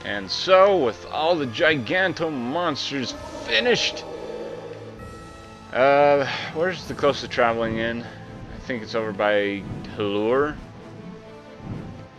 And so, with all the Giganto monsters finished, where's the closest traveling in? I think it's over by Halure.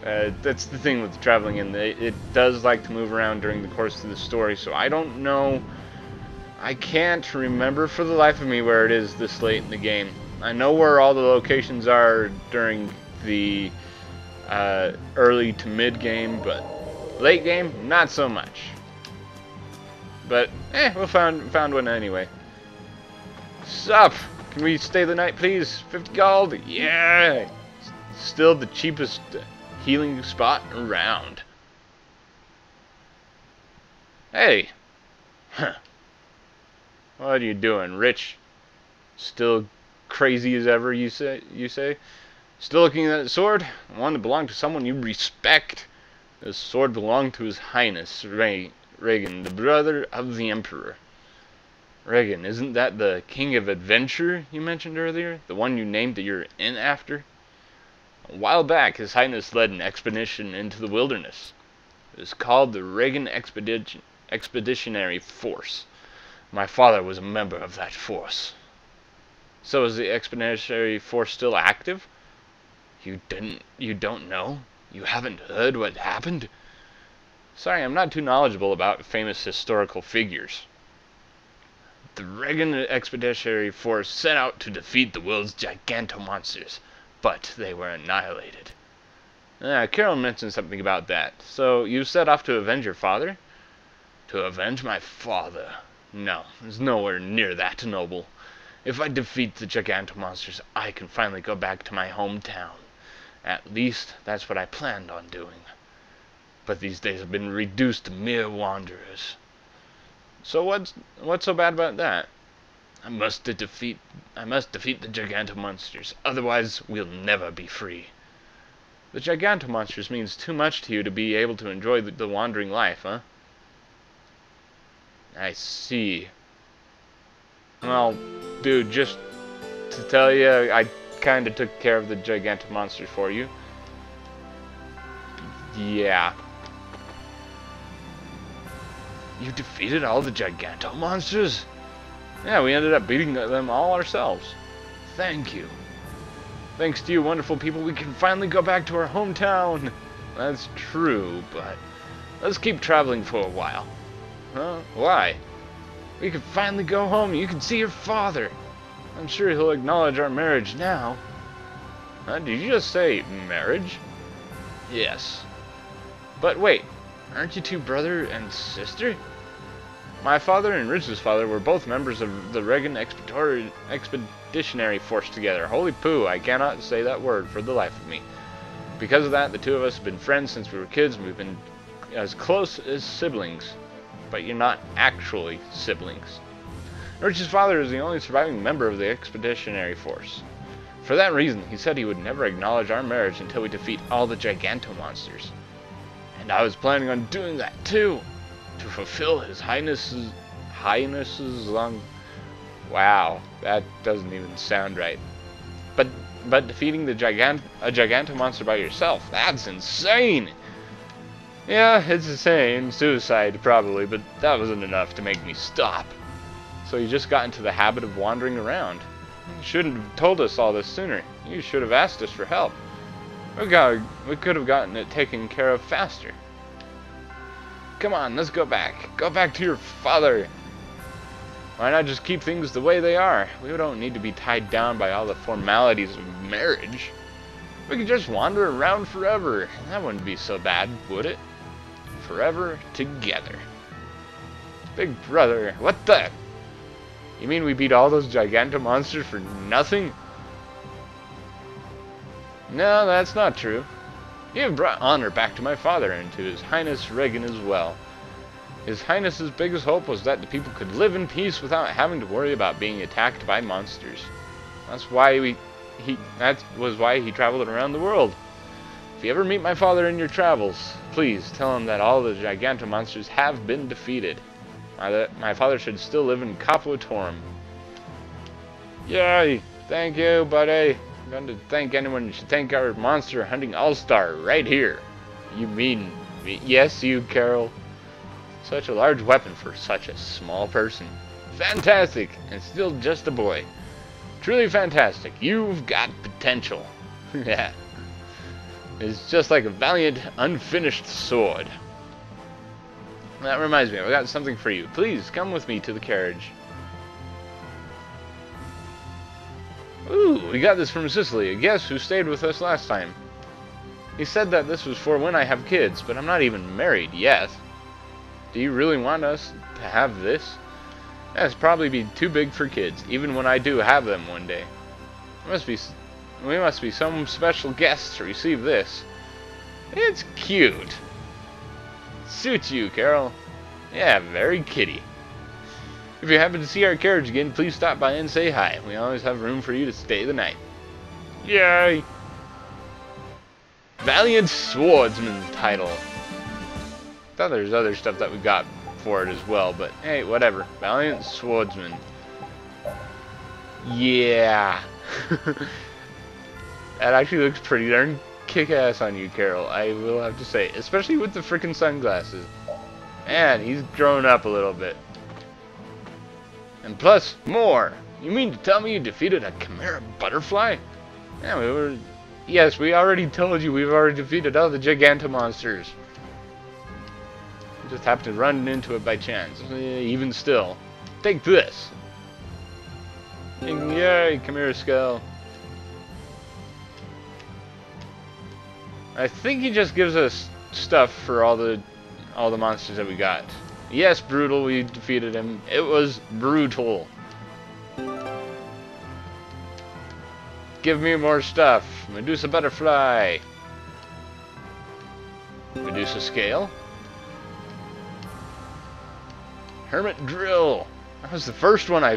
That's the thing with traveling in. It does like to move around during the course of the story, so I don't know. I can't remember for the life of me where it is this late in the game. I know where all the locations are during the early to mid game, but late game, not so much. But, we'll found one anyway. Sup? Can we stay the night, please? 50 gold? Yeah! Still the cheapest healing spot around. Hey! Huh. What are you doing, Rich? Still crazy as ever, you say? Still looking at that sword? One that belonged to someone you respect. This sword belonged to His Highness Regan, the brother of the Emperor. Regan, isn't that the King of Adventure you mentioned earlier? The one you named your inn after? A while back, His Highness led an expedition into the wilderness. It was called the Regan Expeditionary Force. My father was a member of that force. So is the Expeditionary Force still active? You don't know? You haven't heard what happened? Sorry, I'm not too knowledgeable about famous historical figures. The Regan Expeditionary Force set out to defeat the world's Gigantomonsters, but they were annihilated. Carol mentioned something about that. So, you set off to avenge your father? To avenge my father? No, it's nowhere near that noble. If I defeat the Gigantomonsters, I can finally go back to my hometown. At least, that's what I planned on doing. But these days have been reduced to mere wanderers. So what's so bad about that? I must defeat the Gigantomonsters, otherwise we'll never be free. The Gigantomonsters means too much to you to be able to enjoy the wandering life, huh? I see. Well, dude, just to tell you, I kinda took care of the Gigantomonsters for you. Yeah. You defeated all the Gigantomonsters? Yeah, we ended up beating them all ourselves. Thank you. Thanks to you wonderful people, we can finally go back to our hometown. That's true, but let's keep traveling for a while. Huh? Why? We can finally go home. You can see your father. I'm sure he'll acknowledge our marriage now. Did you just say marriage? Yes. But wait, aren't you two brother and sister? My father and Rich's father were both members of the Regan Expeditionary Force together. Holy poo, I cannot say that word for the life of me. Because of that, the two of us have been friends since we were kids, and we've been as close as siblings. But you're not actually siblings. Rich's father is the only surviving member of the Expeditionary Force. For that reason, he said he would never acknowledge our marriage until we defeat all the Gigantomonsters. And I was planning on doing that too, to fulfill His Highness's long... Wow, that doesn't even sound right. But defeating a Gigantomonster by yourself, that's insane! Yeah, it's insane. Suicide, probably, but that wasn't enough to make me stop. So you just got into the habit of wandering around. You shouldn't have told us all this sooner. You should have asked us for help. We could have gotten it taken care of faster. Come on, let's go back. Go back to your father. Why not just keep things the way they are? We don't need to be tied down by all the formalities of marriage. We could just wander around forever. That wouldn't be so bad, would it? Forever together. Big brother, what the? You mean we beat all those Gigantomonsters for nothing? No, that's not true. You have brought honor back to my father and to His Highness Regan as well. His Highness's biggest hope was that the people could live in peace without having to worry about being attacked by monsters. That's why that was why he traveled around the world. If you ever meet my father in your travels, please tell him that all the Gigantomonsters have been defeated. My father should still live in Capuatorum. Yay! Thank you, buddy. I'm going to thank anyone who should thank our monster hunting all-star right here. You mean Yes, you, Carol. Such a large weapon for such a small person. Fantastic! And still just a boy. Truly fantastic. You've got potential. Yeah. It's just like a valiant, unfinished sword. That reminds me, I've got something for you. Please, come with me to the carriage. Ooh, we got this from Sicily, a guest who stayed with us last time. He said that this was for when I have kids, but I'm not even married yet. Do you really want us to have this? That's probably be too big for kids, even when I do have them one day. We must be some special guests to receive this. It's cute. Suits you, Carol. Yeah, very kitty. If you happen to see our carriage again, please stop by and say hi. We always have room for you to stay the night. Yay! Valiant Swordsman title. Thought there's other stuff that we got for it as well, but hey, whatever. Valiant Swordsman. Yeah. That actually looks pretty darn kick-ass on you, Carol, I will have to say. Especially with the frickin' sunglasses. Man, he's grown up a little bit. And plus, more! You mean to tell me you defeated a Chimera Butterfly? Yeah, Yes, we already told you we've already defeated all the Gigantomonsters. Just happened to run into it by chance. Even still. Take this! Yay, Chimera Skull. I think he just gives us stuff for all the monsters that we got. Yes, brutal, we defeated him. It was brutal. Give me more stuff. Medusa Butterfly. Medusa Scale. Hermit Drill. That was the first one I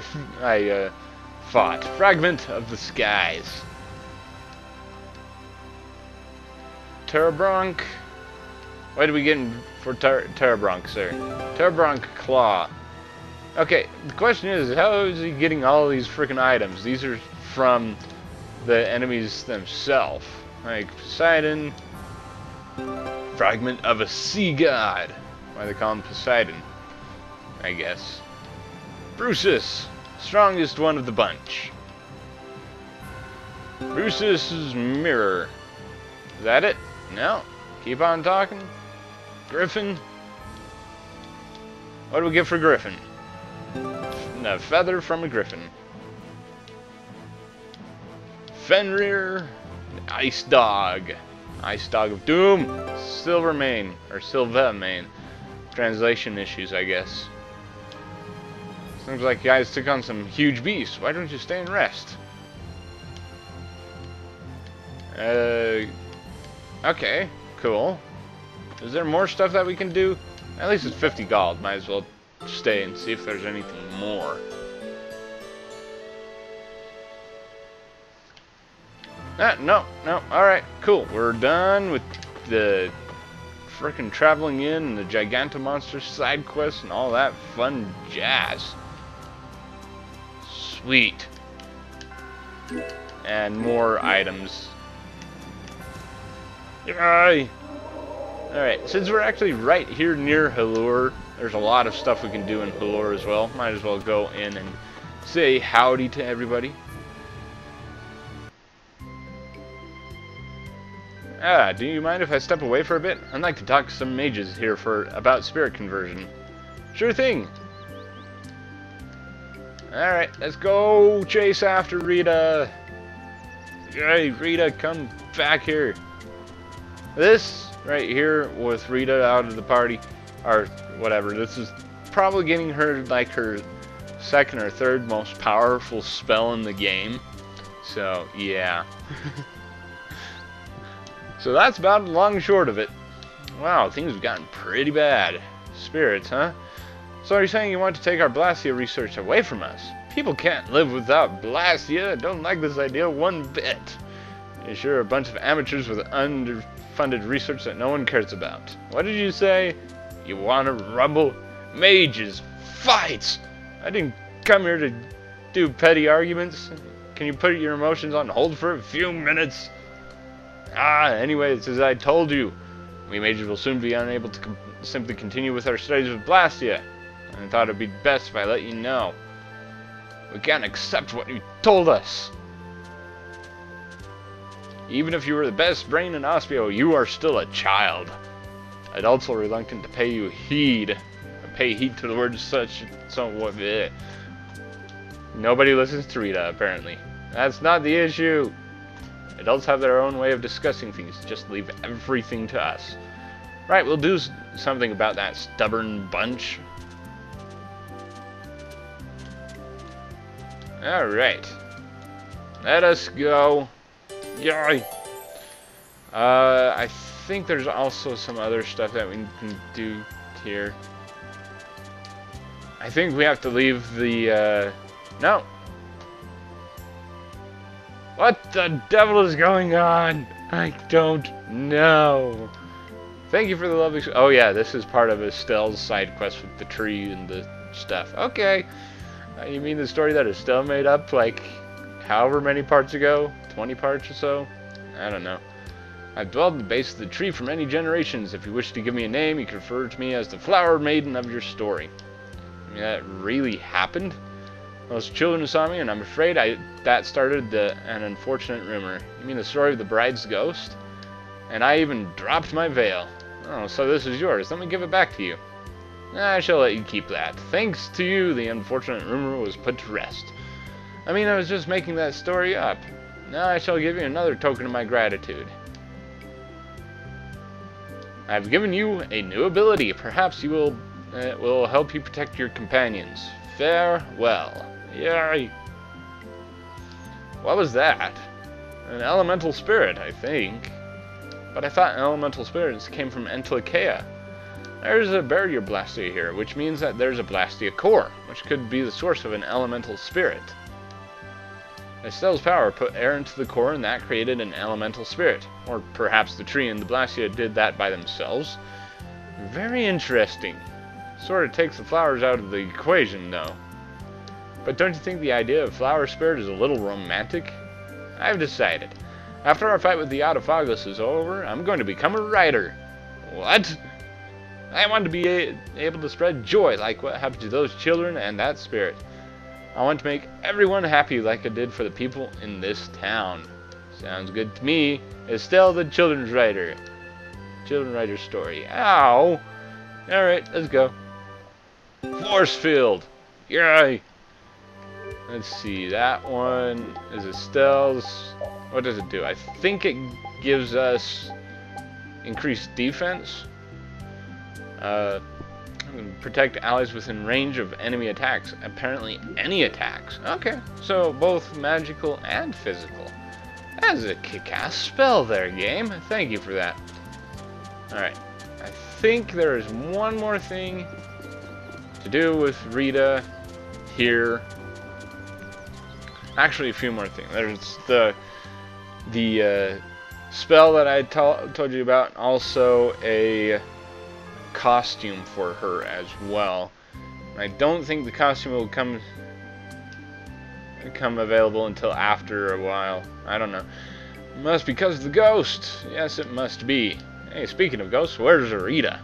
fought. Fragment of the Skies. Terrabronch. What did we get for Terrabronch, sir? Terrabronch Claw. Okay, the question is, how is he getting all these freaking items? These are from the enemies themselves. Like Poseidon. Fragment of a Sea God. Why they call him Poseidon, I guess. Brutus. Strongest one of the bunch. Brutus's Mirror. Is that it? No. Keep on talking. Griffin. What do we get for Griffin? A feather from a griffin. Fenrir. Ice Dog. Ice Dog of Doom. Silvermane. Or Sylvamane. Translation issues, I guess. Seems like you guys took on some huge beasts. Why don't you stay and rest? Okay, cool. Is there more stuff that we can do? At least it's 50 gold. Might as well stay and see if there's anything more. No. Alright, cool. We're done with the frickin' traveling in and the Gigantomonster side quests and all that fun jazz. Sweet. And more items. Yay! Alright, since we're actually right here near Halure, there's a lot of stuff we can do in Halure as well. Might as well go in and say howdy to everybody. Do you mind if I step away for a bit? I'd like to talk to some mages here about spirit conversion. Sure thing! Alright, let's go chase after Rita. Hey, Rita, come back here. This right here with Rita out of the party, or whatever, this is probably getting her like her second or third most powerful spell in the game. So, yeah. So that's about the long and short of it. Wow, things have gotten pretty bad. Spirits, huh? So are you saying you want to take our Blastia research away from us? People can't live without Blastia. I don't like this idea one bit. You're sure a bunch of amateurs with underfunded research that no one cares about. What did you say? You want to rumble? Mages, fights! I didn't come here to do petty arguments. Can you put your emotions on hold for a few minutes? Anyways, as I told you, We mages will soon be unable to simply continue with our studies of Blastia. And I thought it'd be best if I let you know. We can't accept what you told us. Even if you were the best brain in Ospio, you are still a child. Adults are reluctant to pay heed to the words such what. Nobody listens to Rita, apparently. That's not the issue. Adults have their own way of discussing things. Just leave everything to us. Right, we'll do something about that stubborn bunch. Alright. Let us go. Yay! I think there's also some other stuff that we can do here. I think we have to leave the, no. What the devil is going on? I don't know. Thank you for the lovely... Oh yeah, this is part of Estelle's side quest with the tree and the stuff. Okay. You mean the story that Estelle made up, like, however many parts ago? 20 parts or so? I don't know. I've dwelled at the base of the tree for many generations. If you wish to give me a name, you can refer to me as the flower maiden of your story. I mean, that really happened? Most children saw me, and I'm afraid that started an unfortunate rumor. You mean the story of the bride's ghost? And I even dropped my veil. Oh, so this is yours. Let me give it back to you. I shall let you keep that. Thanks to you, the unfortunate rumor was put to rest. I mean, I was just making that story up. Now I shall give you another token of my gratitude. I've given you a new ability. Perhaps you will it will help you protect your companions. Farewell. Yay. What was that? An elemental spirit, I think. But I thought elemental spirits came from Entelekea. There's a barrier Blastia here, which means that there's a Blastia core, which could be the source of an elemental spirit. Estelle's power put air into the core, and that created an elemental spirit. Or perhaps the tree and the Blastia did that by themselves. Very interesting. Sort of takes the flowers out of the equation, though. But don't you think the idea of flower spirit is a little romantic? I've decided. After our fight with the Autophagos is over, I'm going to become a writer. What? I want to be able to spread joy like what happened to those children and that spirit. I want to make everyone happy like I did for the people in this town. Sounds good to me. Estelle the children's writer. Children's writer story. Ow! Alright, let's go. Force field! Yay! Let's see, that one is Estelle's. What does it do? I think it gives us increased defense. Protect allies within range of enemy attacks. Apparently any attacks. Okay, so both magical and physical. That is a kick-ass spell there, game. Thank you for that. Alright, I think there is one more thing to do with Rita here. Actually, a few more things. There's the spell that I told you about, also a costume for her as well. I don't think the costume will come available until after a while. I don't know. It must be because of the ghost. Yes, it must be. Hey, speaking of ghosts, where's Rita?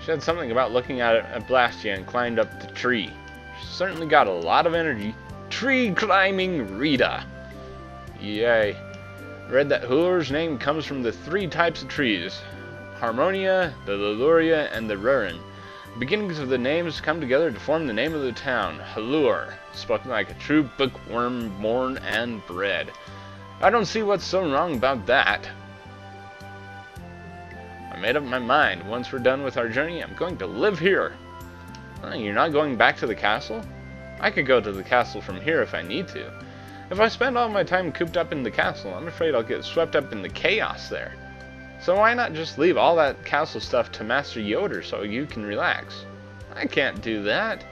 She said something about looking at Blastia and climbed up the tree. She certainly got a lot of energy. Tree climbing Rita. Yay. Read that Halure's name comes from the 3 types of trees. Harmonia, the Liluria, and the Rurin. The beginnings of the names come together to form the name of the town, Halure, spoken like a true bookworm born and bred. I don't see what's so wrong about that. I made up my mind. Once we're done with our journey, I'm going to live here. You're not going back to the castle? I could go to the castle from here if I need to. If I spend all my time cooped up in the castle, I'm afraid I'll get swept up in the chaos there. So why not just leave all that castle stuff to Master Yoder so you can relax? I can't do that.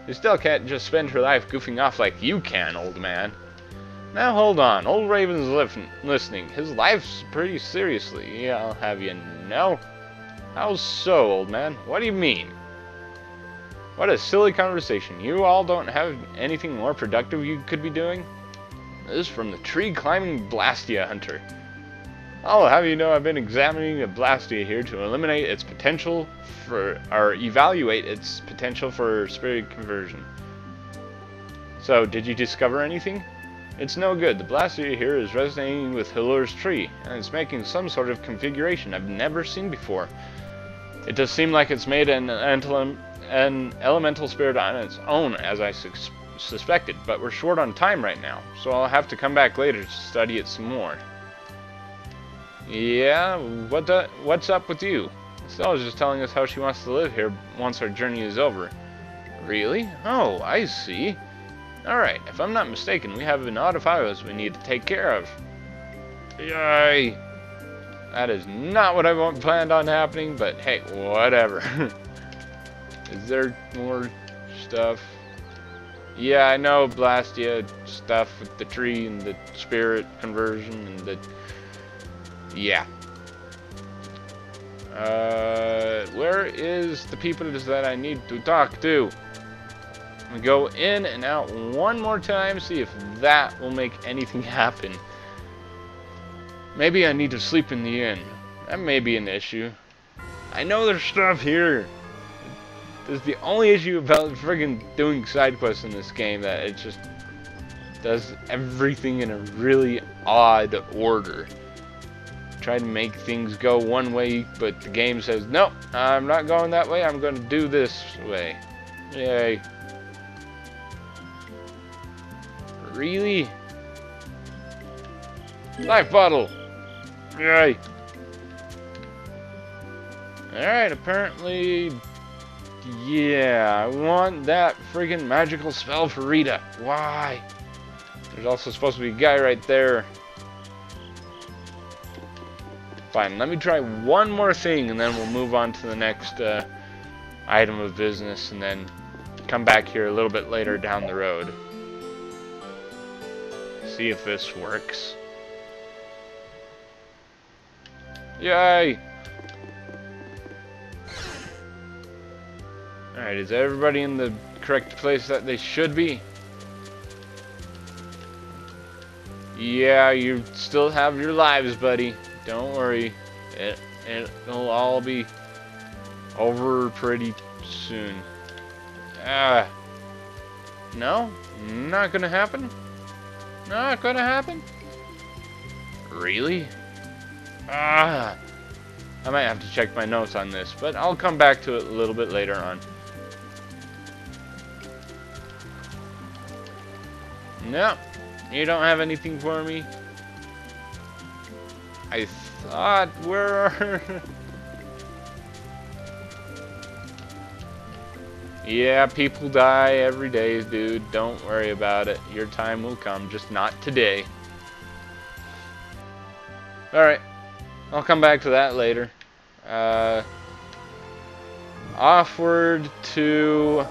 You still can't just spend her life goofing off like you can, old man. Now hold on, old Raven's listening. His life's pretty seriously, yeah, I'll have you know. How so, old man? What do you mean? What a silly conversation. You all don't have anything more productive you could be doing? This is from the tree-climbing Blastia hunter. I'll have you know I've been examining the Blastia here to eliminate its potential for, or evaluate its potential for spirit conversion. So, did you discover anything? It's no good. The Blastia here is resonating with Halure's tree, and it's making some sort of configuration I've never seen before. It does seem like it's made an elemental spirit on its own, as I suspected, but we're short on time right now, so I'll have to come back later to study it some more. Yeah, what's up with you? Stella's just telling us how she wants to live here once our journey is over. Really? Oh, I see. Alright, if I'm not mistaken, we have an autopilot we need to take care of. Yay! That is not what I planned on happening, but hey, whatever. Is there more stuff? Yeah, I know Blastia stuff with the tree and the spirit conversion and the... Yeah. Where is the people that I need to talk to? We go in and out one more time, see if that will make anything happen. Maybe I need to sleep in the inn. That may be an issue. I know there's stuff here. This is the only issue about friggin' doing side quests in this game, that it just does everything in a really odd order. Try to make things go one way, but the game says, nope, I'm not going that way, I'm going to do this way. Yay. Really? Life bottle! Yay! Alright, apparently... Yeah, I want that freaking magical spell for Rita. Why? There's also supposed to be a guy right there. Fine, let me try one more thing and then we'll move on to the next item of business and then come back here a little bit later down the road. See if this works. Yay! Alright, is everybody in the correct place that they should be? Yeah, you still have your lives, buddy. Don't worry. It'll all be over pretty soon. No? Not gonna happen? Not gonna happen? Really? I might have to check my notes on this, but I'll come back to it a little bit later on. No, you don't have anything for me. I thought we're... Yeah, people die every day, dude. Don't worry about it. Your time will come, just not today. Alright, I'll come back to that later. Offward to...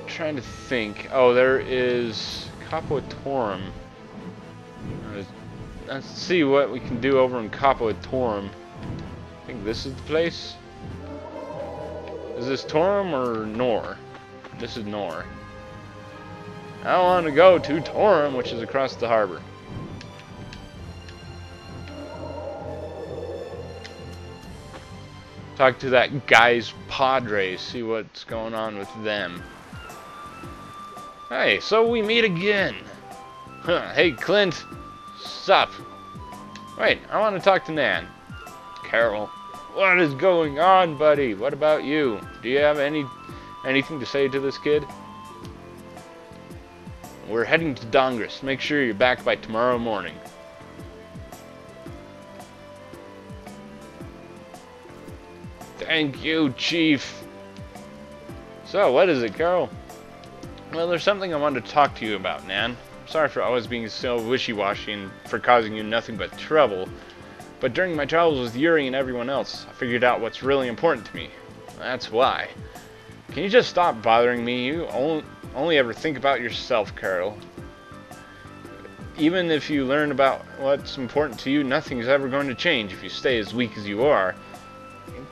Trying to think. Oh, there is Capoetorum. Let's see what we can do over in Capoetorum. I think this is the place. Is this Torum or Nor? This is Nor. I want to go to Torum, which is across the harbor. Talk to that guy's padre, see what's going on with them. Hey, so we meet again. Huh, hey, Clint. Sup? Wait, I want to talk to Nan. Carol. What is going on, buddy? What about you? Do you have anything to say to this kid? We're heading to Dongris. Make sure you're back by tomorrow morning. Thank you, Chief. So, what is it, Carol? Well, there's something I wanted to talk to you about, Nan. Sorry for always being so wishy-washy and for causing you nothing but trouble. But during my travels with Yuri and everyone else, I figured out what's really important to me. That's why. Can you just stop bothering me? You only ever think about yourself, Carol. Even if you learn about what's important to you, nothing's ever going to change if you stay as weak as you are.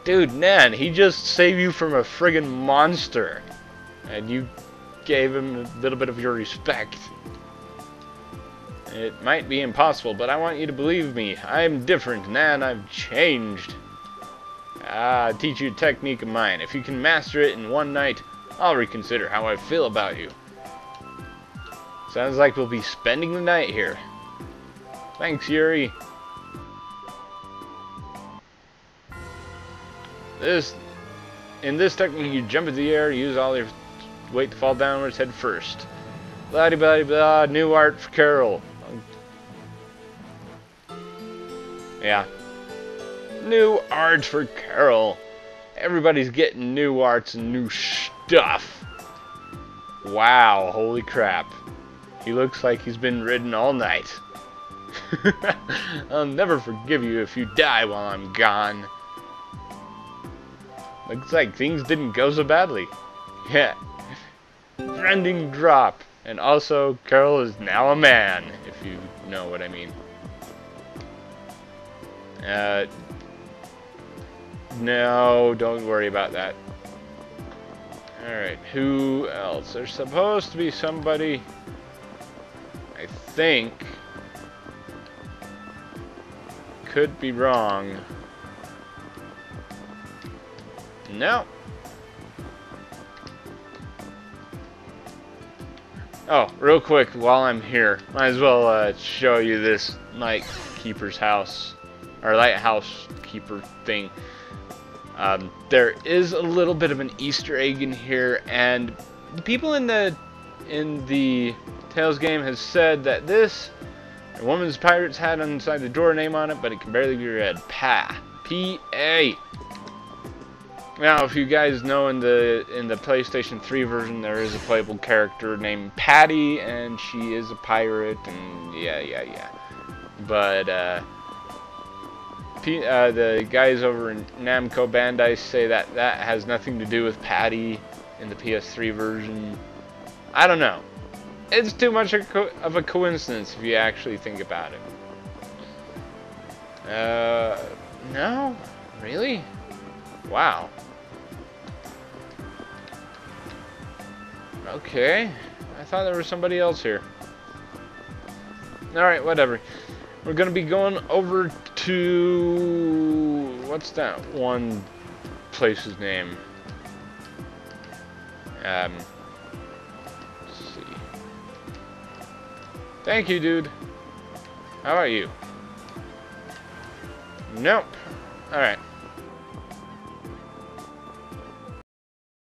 Dude, Nan, he just saved you from a friggin' monster. And you gave him a little bit of your respect. It might be impossible, but I want you to believe me. I'm different, and I've changed. I'll teach you a technique of mine. If you can master it in one night, I'll reconsider how I feel about you. Sounds like we'll be spending the night here. Thanks, Yuri. In this technique, you jump into the air, use all your weight to fall downwards head first. Blah blah blah. New art for Carol. Yeah. New art for Carol. Everybody's getting new arts and new stuff. Wow, holy crap. He looks like he's been ridden all night. I'll never forgive you if you die while I'm gone. Looks like things didn't go so badly. Yeah. Trending drop. And also, Carol is now a man, if you know what I mean. No, don't worry about that. Alright, who else? There's supposed to be somebody, I think. Could be wrong. No. Oh, real quick, while I'm here, might as well show you this night keeper's house, or lighthouse keeper thing. There is a little bit of an Easter egg in here, and the people in the Tales game has said that this a woman's pirate's hat inside the door, name on it, but it can barely be read. P-A. Now, if you guys know, in the PlayStation 3 version, there is a playable character named Patty, and she is a pirate, and yeah. But the guys over in Namco Bandai say that that has nothing to do with Patty in the PS3 version. I don't know. It's too much of a coincidence if you actually think about it. No? Really? Wow. Okay. I thought there was somebody else here. Alright, whatever. We're going to be going over to... what's that one place's name? Let's see. Thank you, dude. How about you? Nope. Alright.